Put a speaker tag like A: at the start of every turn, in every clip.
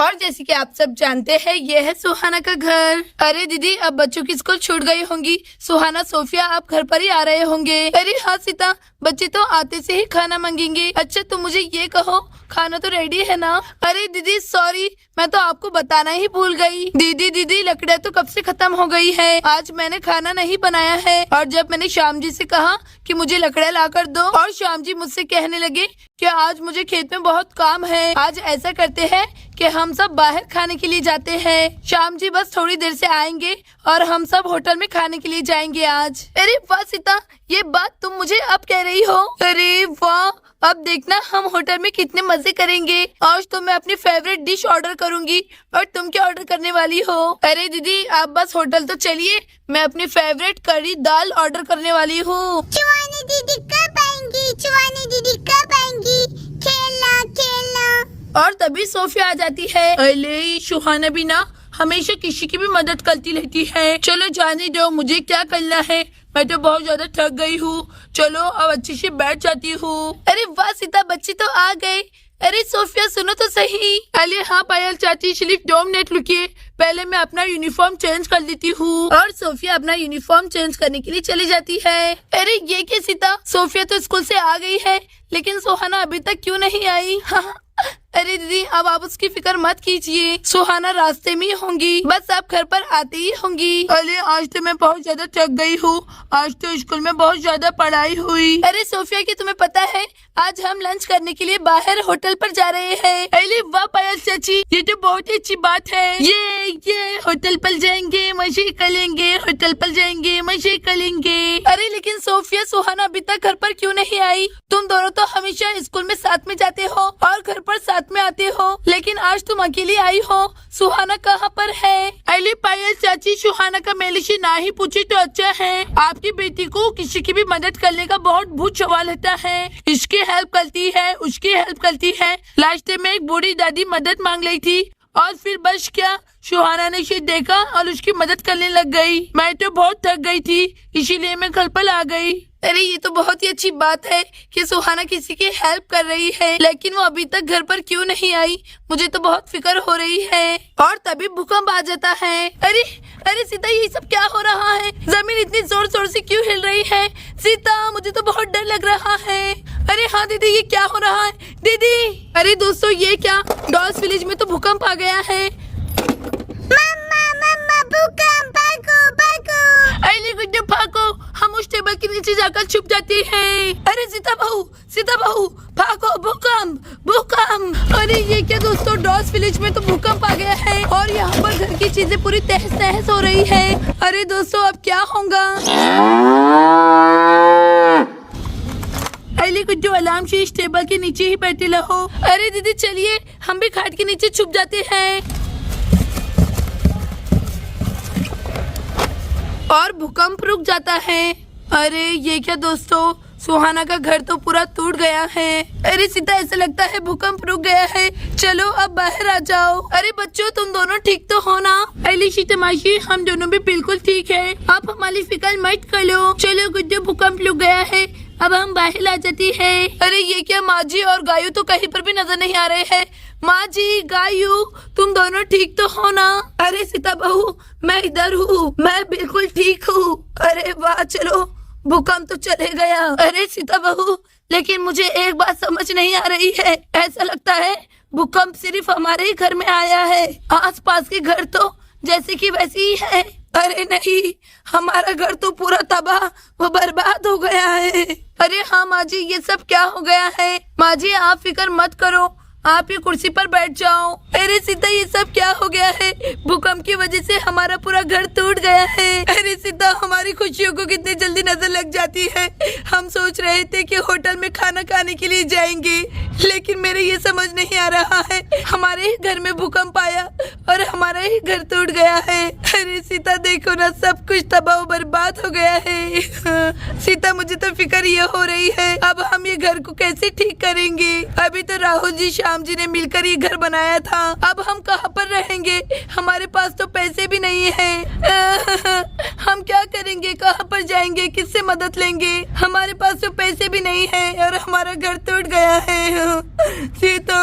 A: और जैसे कि आप सब जानते हैं ये है सुहाना का घर। अरे दीदी अब बच्चों की स्कूल छूट गई होंगी, सुहाना सोफिया आप घर पर ही आ रहे होंगे। अरे हाँ सीता, बच्चे तो आते से ही खाना मांगेंगे। अच्छा तुम मुझे ये कहो खाना तो रेडी है ना? अरे दीदी सॉरी, मैं तो आपको बताना ही भूल गई। दीदी लकड़ियाँ तो कब से खत्म हो गई है, आज मैंने खाना नहीं बनाया है। और जब मैंने श्याम जी से कहा कि मुझे लकड़ियाँ ला कर दो और श्याम जी मुझसे कहने लगे कि आज मुझे खेत में बहुत काम है, आज ऐसा करते हैं कि हम सब बाहर खाने के लिए जाते हैं। श्याम जी बस थोड़ी देर से आएंगे और हम सब होटल में खाने के लिए जाएंगे आज। अरे वाह सीता, ये बात तुम मुझे अब कह रही हो? अरे वाह, अब देखना हम होटल में कितने मजे करेंगे। आज तो मैं अपनी फेवरेट डिश ऑर्डर करूंगी और तुम क्या ऑर्डर करने वाली हो? अरे दीदी आप बस होटल तो चलिए, मैं अपनी फेवरेट करी दाल ऑर्डर करने वाली हूँ।
B: चुवानी दीदी कब आएंगी? चुवानी दीदी कब आएंगी? खेलना।
A: और तभी सोफिया आ जाती है। अरे सुहाना भी ना हमेशा किसी की भी मदद करती रहती है। चलो जाने दो, मुझे क्या करना है, मैं तो बहुत ज्यादा थक गई हूँ। चलो अब अच्छे से बैठ जाती हूँ। अरे वाह सीता, बच्चे तो आ गए। अरे सोफिया सुनो तो सही। अरे हाँ पायल चाची, सिर्फ 2 मिनट रुकिए, पहले मैं अपना यूनिफॉर्म चेंज कर लेती हूँ। और सोफिया अपना यूनिफॉर्म चेंज करने के लिए चली जाती है। अरे ये क्या सीता, सोफिया तो स्कूल से आ गई है लेकिन सुहाना अभी तक क्यों नहीं आई? हाँ अरे दीदी अब आप उसकी फिक्र मत कीजिए, सुहाना रास्ते में ही होंगी, बस आप घर पर आते ही होंगी। अरे आज तो मैं बहुत ज्यादा थक गई हूँ, आज तो स्कूल में बहुत ज्यादा पढ़ाई हुई। अरे सोफिया की तुम्हें पता है आज हम लंच करने के लिए बाहर होटल पर जा रहे हैं। अरे वाह पायल चाची, ये तो बहुत ही अच्छी बात है। ये होटल पर जाएंगे मजे करेंगे, होटल पर जाएंगे मजे करेंगे। अरे लेकिन सोफिया सुहाना अभी तक घर पर क्यों नहीं आई? तुम दोनों तो हमेशा स्कूल में साथ में जाते हो और घर पर साथ में आते हो, लेकिन आज तुम अकेली आई हो, सुहाना कहाँ पर है? अरे पायल चाची, सुहाना का मेरे से ना ही पूछे तो अच्छा है। आपकी बेटी को किसी की भी मदद करने का बहुत भूत सवाल होता है, इसकी हेल्प करती है उसकी हेल्प करती है। लास्ट में एक बूढ़ी दादी मदद मांग रही थी और फिर बस क्या, सुहाना ने उसे देखा और उसकी मदद करने लग गई। मैं तो बहुत थक गई थी, इसीलिए मैं घर पर आ गई। अरे ये तो बहुत ही अच्छी बात है कि सुहाना किसी की हेल्प कर रही है, लेकिन वो अभी तक घर पर क्यों नहीं आई? मुझे तो बहुत फिक्र हो रही है। और तभी भूकंप आ जाता है। अरे सीता, ये सब क्या हो रहा है? जमीन इतनी जोर जोर से क्यों हिल रही है? सीता मुझे तो बहुत डर लग रहा है। अरे हाँ दीदी, ये क्या हो रहा है? दीदी अरे दोस्तों, ये क्या, डॉल्स विलेज में तो भूकंप आ गया है।
B: मम्मा भूकंप, भागो।
A: अरे गुड्डू भागो, हम उस टेबल के नीचे जाकर छुप जाते हैं। अरे सीता बहू भागो, भूकंप। अरे ये क्या दोस्तों, डॉल्स विलेज में तो भूकंप आ गया है और यहाँ पर घर की चीजें पूरी तहस नहस हो रही है। अरे दोस्तों अब क्या होगा? अरे गुड्डू अलार्म से इस टेबल के नीचे ही बैठे रहो। अरे दीदी चलिए हम भी खाट के नीचे छुप जाते हैं। और भूकंप रुक जाता है। अरे ये क्या दोस्तों, सुहाना का घर तो पूरा टूट गया है। अरे सीता, ऐसा लगता है भूकंप रुक गया है, चलो अब बाहर आ जाओ। अरे बच्चों तुम दोनों ठीक तो हो ना? अली शीतमाशी, हम दोनों भी बिल्कुल ठीक है, आप हमारी फिक्र मत करो। चलो गुड्डू, भूकंप रुक गया है, अब हम बाहर आ जाती है। अरे ये क्या, माँ जी और गायू तो कहीं पर भी नजर नहीं आ रहे हैं। माँ जी, गायू, तुम दोनों ठीक तो हो ना? अरे सीता बहू, मैं इधर हूँ, मैं बिल्कुल ठीक हूँ। अरे वाह, चलो भूकंप तो चले गया। अरे सीता बहू, लेकिन मुझे एक बात समझ नहीं आ रही है, ऐसा लगता है भूकंप सिर्फ हमारे ही घर में आया है, आसपास के घर तो जैसे कि वैसे ही है। अरे नहीं, हमारा घर तो पूरा तबाह व बर्बाद हो गया है। अरे हाँ माँ जी, ये सब क्या हो गया है? माँ जी आप फिक्र मत करो, आप ये कुर्सी पर बैठ जाओ। अरे सीता, ये सब क्या हो गया है? भूकंप की वजह से हमारा पूरा घर टूट गया है। अरे सीता, हमारी खुशियों को कितनी जल्दी नजर लग जाती है। हम सोच रहे थे कि होटल में खाना खाने के लिए जाएंगे, लेकिन मेरे ये समझ नहीं आ रहा है, हमारे ही घर में भूकंप आया और हमारा ही घर टूट गया है। अरे सीता देखो ना, सब कुछ तबाह बर्बाद हो गया है। सीता मुझे तो फिक्र ये हो रही है, अब हम ये घर को कैसे ठीक करेंगे? अभी तो राहुल जी श्याम जी ने मिलकर ये घर बनाया था, अब हम कहाँ पर रहेंगे? हमारे पास तो पैसे भी नहीं है। हम क्या करेंगे, कहाँ पर जाएंगे, किससे मदद लेंगे? हमारे पास तो पैसे भी नहीं है और हमारा घर टूट गया है। सीता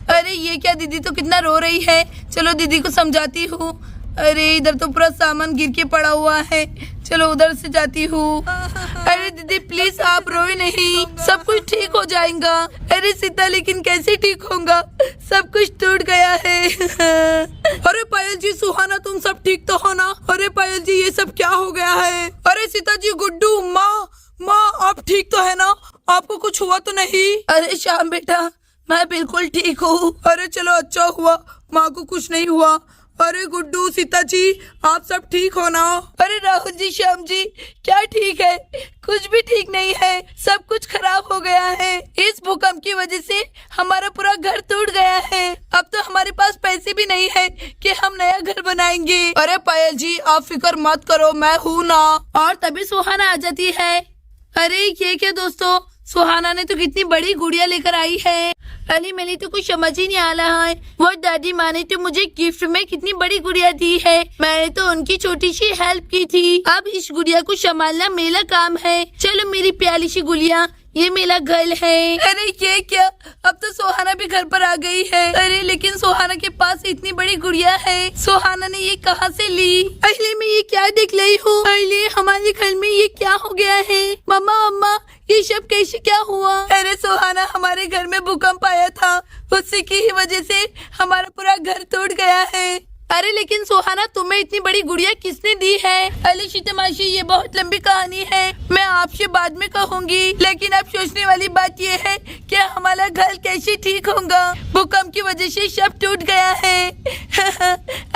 A: अरे ये क्या, दीदी तो कितना रो रही है। चलो दीदी को समझाती हूँ। अरे इधर तो पूरा सामान गिर के पड़ा हुआ है, चलो उधर से जाती हूँ। अरे दीदी प्लीज आप रोए नहीं, सब कुछ ठीक हो जाएगा। अरे सीता लेकिन कैसे ठीक होगा, सब कुछ टूट गया है। अरे पायल जी, सुहाना तुम सब ठीक तो हो ना? अरे पायल जी ये सब क्या हो गया है? अरे सीता जी, गुड्डू, माँ आप ठीक तो है ना? आपको कुछ हुआ तो नहीं? अरे श्याम बेटा, मैं बिल्कुल ठीक हूँ। अरे चलो अच्छा हुआ, माँ को कुछ नहीं हुआ। अरे गुड्डू, सीता जी आप सब ठीक हो ना? अरे राहुल जी, श्याम जी क्या ठीक है? कुछ भी ठीक नहीं है, सब कुछ खराब हो गया है। इस भूकंप की वजह से हमारा पूरा घर टूट गया है। अब तो हमारे पास पैसे भी नहीं है कि हम नया घर बनाएंगे। अरे पायल जी आप फिक्र मत करो, मैं हूँ ना। और तभी सुहाना आ जाती है। अरे ये क्या दोस्तों, सुहाना ने तो कितनी बड़ी गुड़िया लेकर आई है। अली मेरी तो कुछ समझ ही नहीं आ रहा है। वो दादी माँ ने तो मुझे गिफ्ट में कितनी बड़ी गुड़िया दी है, मैंने तो उनकी छोटी सी हेल्प की थी। अब इस गुड़िया को संभालना मेरा काम है। चलो मेरी प्यारी सी गुड़िया, ये मेरा घर है। अरे ये क्या, अब तो सुहाना भी घर पर आ गई है। अरे लेकिन सुहाना के पास इतनी बड़ी गुड़िया है, सुहाना ने ये कहाँ से ली? अरे मैं ये क्या देख रही हूँ? अरे हमारे घर में ये क्या हो गया है? मम्मा ये सब कैसे क्या हुआ? अरे सुहाना, हमारे घर में भूकंप आया था, उसी की ही वजह से हमारा पूरा घर टूट गया है। अरे लेकिन सुहाना, तुम्हें इतनी बड़ी गुड़िया किसने दी है? अली शीतमाशी, ये बहुत लंबी कहानी है, मैं आपसे बाद में कहूँगी। लेकिन अब सोचने वाली बात ये है कि हमारा घर कैसे ठीक होगा? भूकंप की वजह से सब टूट गया है।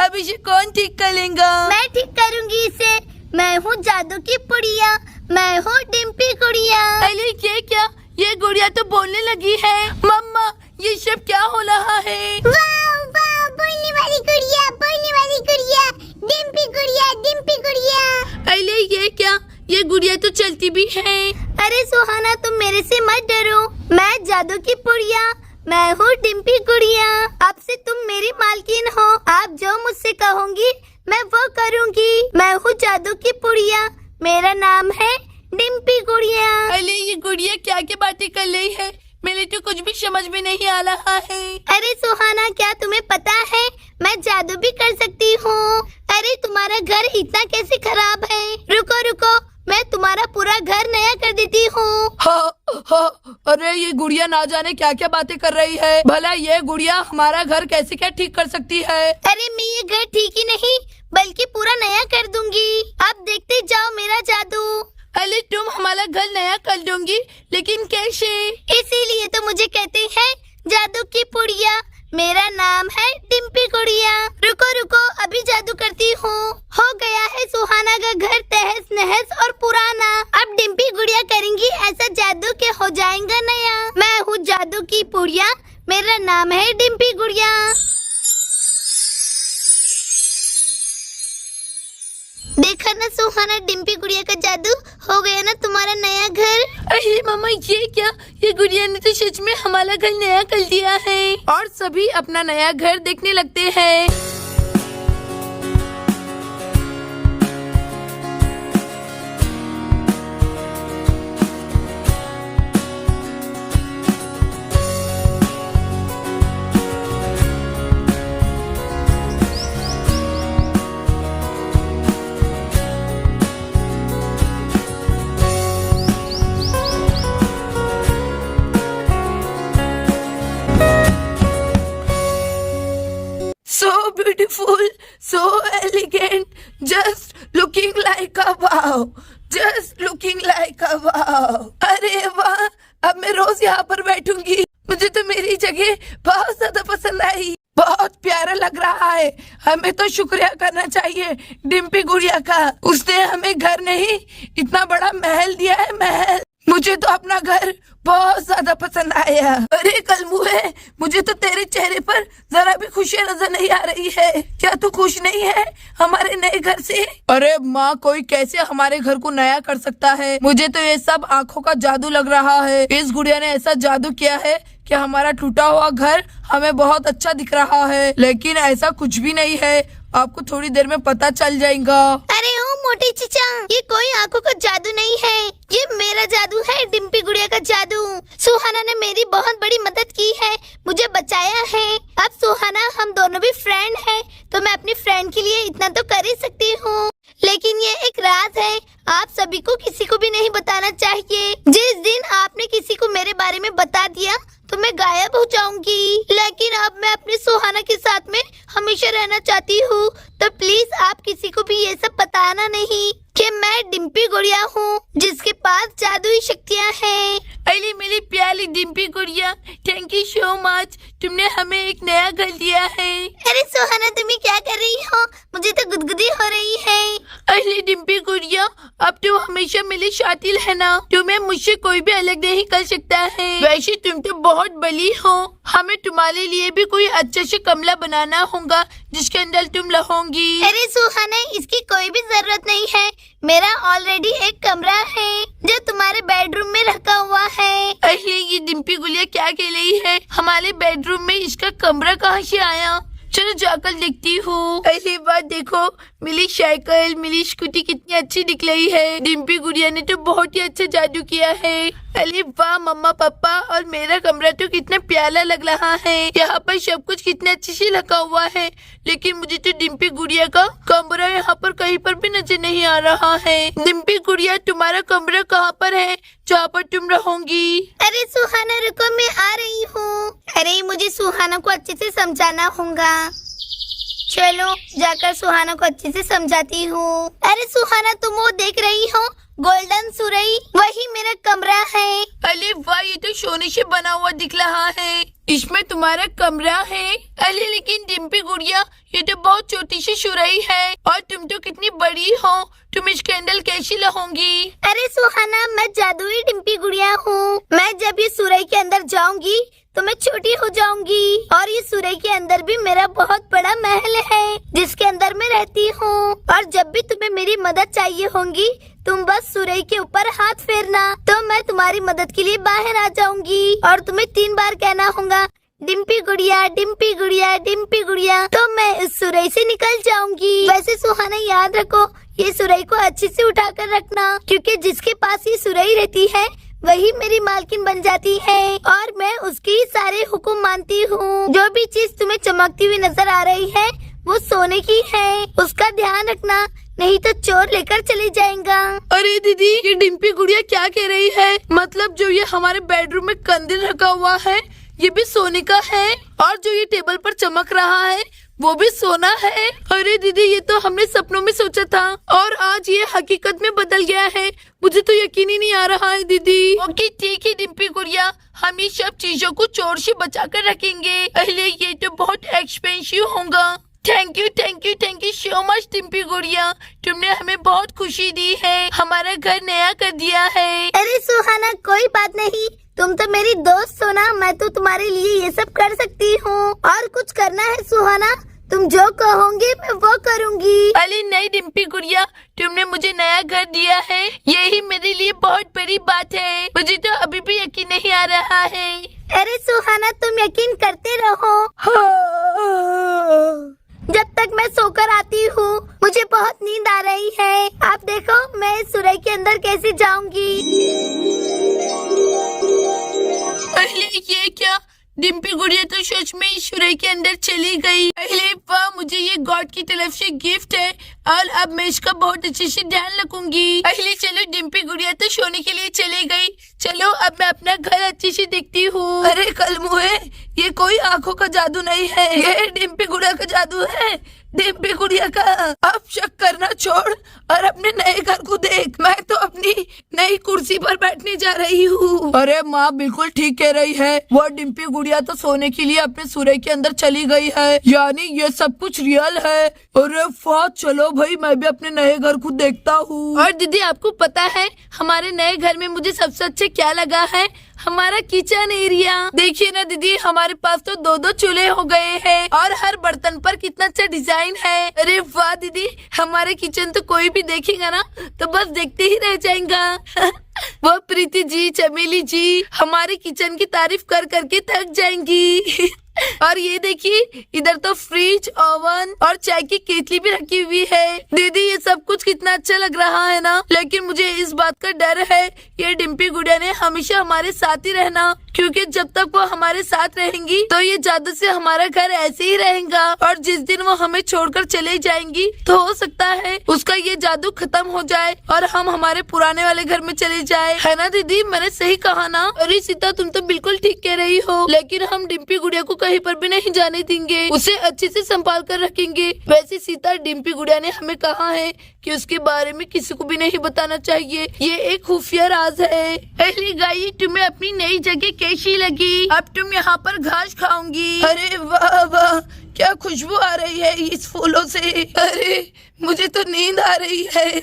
A: अब इसे कौन ठीक कर लेगा?
B: मैं ठीक करूंगी इसे। मैं हूँ जादू की पुड़िया, मैं हूँ डिम्पी गुड़िया।
A: अरे ये क्या, ये गुड़िया तो बोलने लगी है। मम्मा ये सब क्या हो रहा है?
B: वाह वाह, बोलने वाली गुड़िया, बोलने वाली गुड़िया, डिम्पी गुड़िया, डिम्पी गुड़िया।
A: अरे ये क्या, ये गुड़िया तो चलती भी है।
B: अरे सुहाना, तुम मेरे से मत डरो, मैं जादू की पुड़िया, मैं हूँ डिम्पी गुड़िया। अब से तुम मेरी मालकिन हो, आप जो मुझसे कहोगी मैं वो करूँगी। मैं हूँ जादू की पुड़िया, मेरा नाम है डिम्पी गुड़िया।
A: अरे ये गुड़िया क्या क्या बातें कर रही है, मेरे तो कुछ भी समझ में नहीं आ रहा है।
B: अरे सुहाना, क्या तुम्हें पता है मैं जादू भी कर सकती हूँ? अरे तुम्हारा घर इतना कैसे खराब है? रुको रुको, मैं तुम्हारा पूरा घर नया कर देती हूँ।
A: हाँ, अरे ये गुड़िया ना जाने क्या क्या बातें कर रही है। भला ये गुड़िया हमारा घर कैसे क्या ठीक कर सकती है?
B: अरे मैं ये घर ठीक ही नहीं बल्कि पूरा नया कर दूंगी। अब देखते जाओ मेरा जादू।
A: अरे तुम हमारा घर नया कर दोगी, लेकिन कैसे?
B: इसीलिए तो मुझे कहते हैं जादू की पुड़िया, मेरा नाम है डिम्पी गुड़िया। रुको रुको, अभी जादू करती हूँ। हो गया है सुहाना का घर तहस नहस और पुराना। अब डिम्पी गुड़िया करेंगी ऐसा जादू के हो जाएगा नया। मैं हूँ जादू की पुड़िया, मेरा नाम है डिम्पी गुड़िया। देखा ना सुहाना, डिम्पी गुड़िया का जादू हो गया ना तुम्हारा नया घर।
A: अरे मामा ये क्या, ये गुड़िया ने तो सच में हमारा घर नया कर दिया है। और सभी अपना नया घर देखने लगते हैं। So beautiful, so elegant, just looking like a wow, just looking like a wow. अरे वाह, अब मैं रोज यहाँ पर बैठूंगी। मुझे तो मेरी जगह बहुत ज्यादा पसंद आई, बहुत प्यारा लग रहा है। हमें तो शुक्रिया करना चाहिए डिम्पी गुड़िया का, उसने हमें घर नहीं इतना बड़ा महल दिया है, महल। मुझे तो अपना घर बहुत ज्यादा पसंद आया। अरे कलमुए, मुझे तो तेरे चेहरे पर जरा भी खुशी नजर नहीं आ रही है। क्या तू खुश नहीं है हमारे नए घर से? अरे माँ, कोई कैसे हमारे घर को नया कर सकता है? मुझे तो ये सब आँखों का जादू लग रहा है। इस गुड़िया ने ऐसा जादू किया है कि हमारा टूटा हुआ घर हमें बहुत अच्छा दिख रहा है, लेकिन ऐसा कुछ भी नहीं है। आपको थोड़ी देर में पता चल जाएगा।
B: अरे ओ मोटे चचा, ये कोई आंखों का जादू नहीं है, ये मेरा जादू है, डिम्पी गुड़िया का जादू। सुहाना ने मेरी बहुत बड़ी मदद की है, मुझे बचाया है। अब सुहाना हम दोनों भी फ्रेंड हैं, तो मैं अपनी फ्रेंड के लिए इतना तो कर ही सकती हूँ। लेकिन ये एक राज है, आप सभी को किसी को भी नहीं बताना चाहिए। जिस दिन आपने किसी को मेरे बारे में बता दिया तो मैं गायब हो जाऊंगी। लेकिन अब मैं अपनी सुहाना के साथ में हमेशा रहना चाहती हूँ, तो प्लीज आप किसी को भी ये सब बताना नहीं कि मैं डिम्पी गुड़िया हूँ जिसके पास जादुई शक्तियाँ हैं।
A: अरे मेरी प्यारी डिम्पी गुड़िया, थैंक यू सो मच, तुमने हमें एक नया घर दिया है।
B: अरे सुहाना, तुम्हें क्या कर रही हो? मुझे तो गुदगुदी हो रही है।
A: अरे डिम्पी गुड़िया, अब तुम हमेशा मेरे शातिल है ना, तुम्हें मुझसे कोई भी अलग नहीं कर सकता है। वैसे तुम तो बहुत बली हो, हमें तुम्हारे लिए भी कोई अच्छा से कमरा बनाना होगा जिसके अंदर तुम रहोगी।
B: अरे सुहाना, इसकी कोई भी जरूरत नहीं है, मेरा ऑलरेडी एक कमरा है जो तुम्हारे बेडरूम में रखा हुआ है।
A: अरे ये डिम्पी गुड़िया क्या कह रही है, हमारे बेडरूम में इसका कमरा कहाँ से आया? चलो जाकर देखती हूँ। अरे बात देखो, मेरी साइकिल, मेरी स्कूटी कितनी अच्छी दिख रही है। डिम्पी गुड़िया ने तो बहुत ही अच्छा जादू किया है। अरे वाह मम्मा पापा, और मेरा कमरा तो कितना प्यारा लग रहा है। यहाँ पर सब कुछ कितने अच्छे से लगा हुआ है, लेकिन मुझे तो डिम्पी गुड़िया का कमरा यहाँ पर कहीं पर भी नजर नहीं आ रहा है। डिम्पी गुड़िया, तुम्हारा कमरा कहाँ पर है जहाँ पर तुम रहोगी?
B: अरे सुहाना रुको, मैं आ रही हूँ। अरे मुझे सुहाना को अच्छे से समझाना होगा, चलो जाकर सुहाना को अच्छे से समझाती हूँ। अरे सुहाना, तुम वो देख रही हो गोल्डन सुरई, वही मेरा कमरा है।
A: अरे वाह, ये तो सोने से बना हुआ दिख रहा है, इसमें तुम्हारा कमरा है। अरे लेकिन डिम्पी गुड़िया, ये तो बहुत छोटी सी सुरई है और तुम तो कितनी बड़ी हो, तुम इसके अंदर कैसी रहोगी?
B: अरे सुहाना, मैं जादुई डिम्पी गुड़िया हूँ, मैं जब ये सुरई के अंदर जाऊंगी तो मैं छोटी हो जाऊंगी। और ये सुरई के अंदर भी मेरा बहुत बड़ा महल है जिसके अंदर मैं रहती हूँ। और जब भी तुम्हें मेरी मदद चाहिए होगी, तुम बस सुरई के ऊपर हाथ फेरना, तो मैं तुम्हारी मदद के लिए बाहर आ जाऊंगी। और तुम्हें 3 बार कहना होगा, डिम्पी गुड़िया, डिम्पी गुड़िया, डिम्पी गुड़िया, तो मैं इस सुरई से निकल जाऊंगी। वैसे सुहाना, याद रखो, ये सुरई को अच्छे से उठा कर रखना, क्योंकि जिसके पास ये सुरई रहती है वही मेरी मालकिन बन जाती है और मैं उसके ही सारे हुक्म मानती हूँ। जो भी चीज तुम्हें चमकती हुई नजर आ रही है वो सोने की है, उसका ध्यान रखना, नहीं तो चोर लेकर चले जाएगा।
A: अरे दीदी, ये डिम्पी गुड़िया क्या कह रही है? मतलब जो ये हमारे बेडरूम में कंदील रखा हुआ है ये भी सोने का है, और जो ये टेबल पर चमक रहा है वो भी सोना है। अरे दीदी, ये तो हमने सपनों में सोचा था और आज ये हकीकत में बदल गया है, मुझे तो यकीन ही नहीं आ रहा है दीदी। ओके ठीक है डिम्पी गुड़िया, हम ये सब चीजों को चोर से बचा कर रखेंगे। पहले ये तो बहुत एक्सपेंसिव होगा। Thank you so much Dimpy गुड़िया, तुमने हमें बहुत खुशी दी है, हमारा घर नया कर दिया है।
B: अरे सुहाना, कोई बात नहीं, तुम तो मेरी दोस्त हो ना, मैं तो तुम्हारे लिए ये सब कर सकती हूँ। और कुछ करना है सुहाना, तुम जो कहोगे मैं वो करूँगी।
A: अरे नहीं डिम्पी गुड़िया, तुमने मुझे नया घर दिया है, यही मेरे लिए बहुत बड़ी बात है, मुझे तो अभी भी यकीन नहीं आ रहा है।
B: अरे सुहाना, तुम यकीन करते रहो, जब तक मैं सोकर आती हूँ मुझे बहुत नींद आ रही है। आप देखो मैं इस सुरई के अंदर कैसे जाऊंगी।
A: अरे ये क्या, डिम्पी गुड़िया तो सच में इस सुरई के अंदर चली गई। अरे वाह, मुझे ये गॉड की तरफ से गिफ्ट है और अब मैं इसका बहुत अच्छे से ध्यान रखूंगी। अरे चलो, डिम्पी गुड़िया तो सोने के लिए चली गई, चलो अब मैं अपना घर अच्छे से देखती हूँ। अरे कलमुए, ये कोई आंखों का जादू नहीं है, ये डिम्पी गुड़िया का जादू है। डिम्पी गुड़िया का अब शक करना छोड़ और अपने नए घर को देख, मैं तो अपनी नई कुर्सी पर बैठने जा रही हूँ। अरे माँ बिल्कुल ठीक कह रही है, वो डिम्पी गुड़िया तो सोने के लिए अपने सुरई के अंदर चली गई है, यानी ये सब कुछ रियल है। अरे वाह, चलो भाई मैं भी अपने नए घर को देखता हूँ। और दीदी आपको पता है हमारे नए घर में मुझे सबसे अच्छा क्या लगा है? हमारा किचन एरिया। देखिए ना दीदी, हमारे पास तो 2-2 चूल्हे हो गए हैं और हर बर्तन पर कितना अच्छा डिजाइन है। अरे वाह दीदी, हमारे किचन तो कोई भी देखेगा ना तो बस देखते ही रह जाएगा। वो प्रीति जी, चमेली जी हमारे किचन की तारीफ कर करके थक जाएंगी। और ये देखिए इधर तो फ्रिज, ओवन और चाय की केतली भी रखी हुई है। दीदी ये सब कुछ कितना अच्छा लग रहा है ना, लेकिन मुझे इस बात का डर है ये डिम्पी गुड़िया ने हमेशा हमारे साथ ही रहना, क्योंकि जब तक वो हमारे साथ रहेंगी तो ये जादू से हमारा घर ऐसे ही रहेगा, और जिस दिन वो हमें छोड़कर चले जाएंगी तो हो सकता है उसका ये जादू खत्म हो जाए और हम हमारे पुराने वाले घर में चले जाए, है ना दीदी? मैंने सही कहा ना? अरे सीता तुम तो बिल्कुल ठीक कह रही हो, लेकिन हम डिम्पी गुड़िया को कहीं पर भी नहीं जाने देंगे, उसे अच्छे से संभाल कर रखेंगे। वैसे सीता डिम्पी गुड़िया ने हमें कहा है कि उसके बारे में किसी को भी नहीं बताना चाहिए, ये एक खुफिया राज है। अहली गाई तुम्हें अपनी नई जगह कैसी लगी? अब तुम यहाँ पर घास खाओगी? अरे वाह वाह, क्या खुशबू आ रही है इस फूलों से। अरे मुझे तो नींद आ रही है।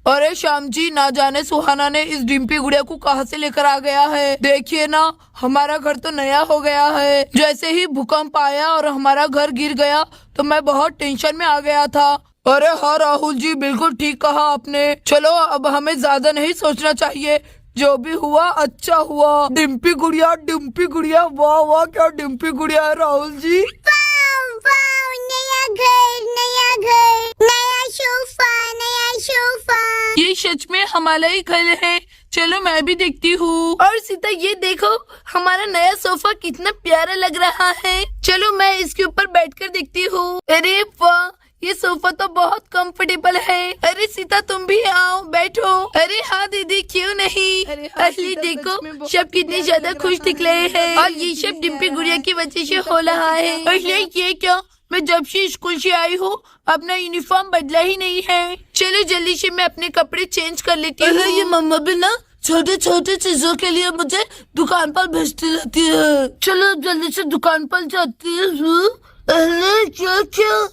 A: अरे श्याम जी, ना जाने सुहाना ने इस डिम्पी गुड़िया को कहाँ से लेकर आ गया है। देखिए ना, हमारा घर तो नया हो गया है। जैसे ही भूकंप आया और हमारा घर गिर गया तो मैं बहुत टेंशन में आ गया था। अरे हाँ राहुल जी, बिल्कुल ठीक कहा आपने। चलो अब हमें ज्यादा नहीं सोचना चाहिए, जो भी हुआ अच्छा हुआ। डिम्पी गुड़िया, डिम्पी गुड़िया, वाह वाह, क्या डिम्पी गुड़िया है राहुल जी।
B: वाव, वाव, नया घर, नया घर, नया सोफा, नया सोफा।
A: ये सच में हमारा ही घर है। चलो मैं भी देखती हूँ। और सीता ये देखो, हमारा नया सोफा कितना प्यारा लग रहा है। चलो मैं इसके ऊपर बैठकर देखती हूँ। अरे वाह, ये सोफा तो बहुत कंफर्टेबल है। अरे सीता तुम भी आओ, बैठो। अरे हाँ दीदी, क्यों नहीं। असली देखो सब कितने ज्यादा खुश दिख रहे हैं, और ये सब डिम्पी गुड़िया की वजह से हो रहा है। असली ये क्या, मैं जब से स्कूल से आई हूँ अपना यूनिफॉर्म बदला ही नहीं है। चलो जल्दी से मैं अपने कपड़े चेंज कर लेती हूँ। ये मम्मा भी ना छोटे छोटे चीजों के लिए मुझे दुकान पर भेजती रहती है। चलो जल्दी से दुकान पर जाती हूँ। अरे क्या क्या,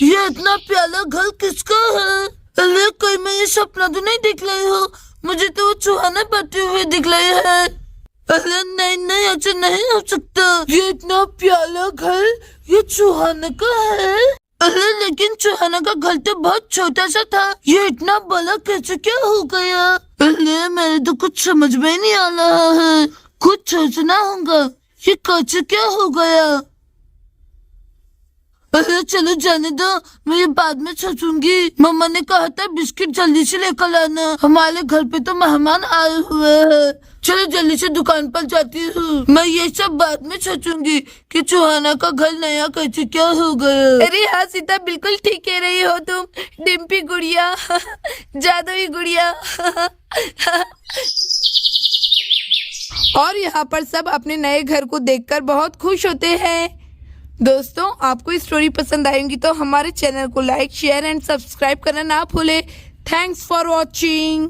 A: ये इतना प्यारा घर किसका है? अरे कोई मैं ये सपना तो नहीं देख रही हूँ, मुझे तो वो चूहाना पाते हुए दिख रहे हैं। अरे नहीं नहीं, ऐसा नहीं हो सकता। ये इतना प्यारा घर ये चूहाना का है। अरे लेकिन चूहाना का घर तो बहुत छोटा सा था, ये इतना बड़ा कैसे क्या हो गया? अरे मेरे तो कुछ समझ में नहीं आ रहा है, कुछ सोचना होगा, ये कैसे क्या हो गया? अरे चलो जाने दो, मैं ये बाद में सोचूंगी। मम्मा ने कहा था बिस्किट जल्दी से लेकर लाना, हमारे घर पे तो मेहमान आए हुए हैं। चलो जल्दी से दुकान पर जाती हूँ। मैं ये सब बाद में सोचूंगी कि चूहाना का घर नया कैसे क्या हो गया। अरे हाँ सीता, बिल्कुल ठीक कह रही हो तुम, डिम्पी गुड़िया, जादुई गुड़िया। और यहाँ पर सब अपने नए घर को देखकर बहुत खुश होते हैं। दोस्तों, आपको स्टोरी पसंद आएगी तो हमारे चैनल को लाइक, शेयर एंड सब्सक्राइब करना ना भूले। Thanks for watching.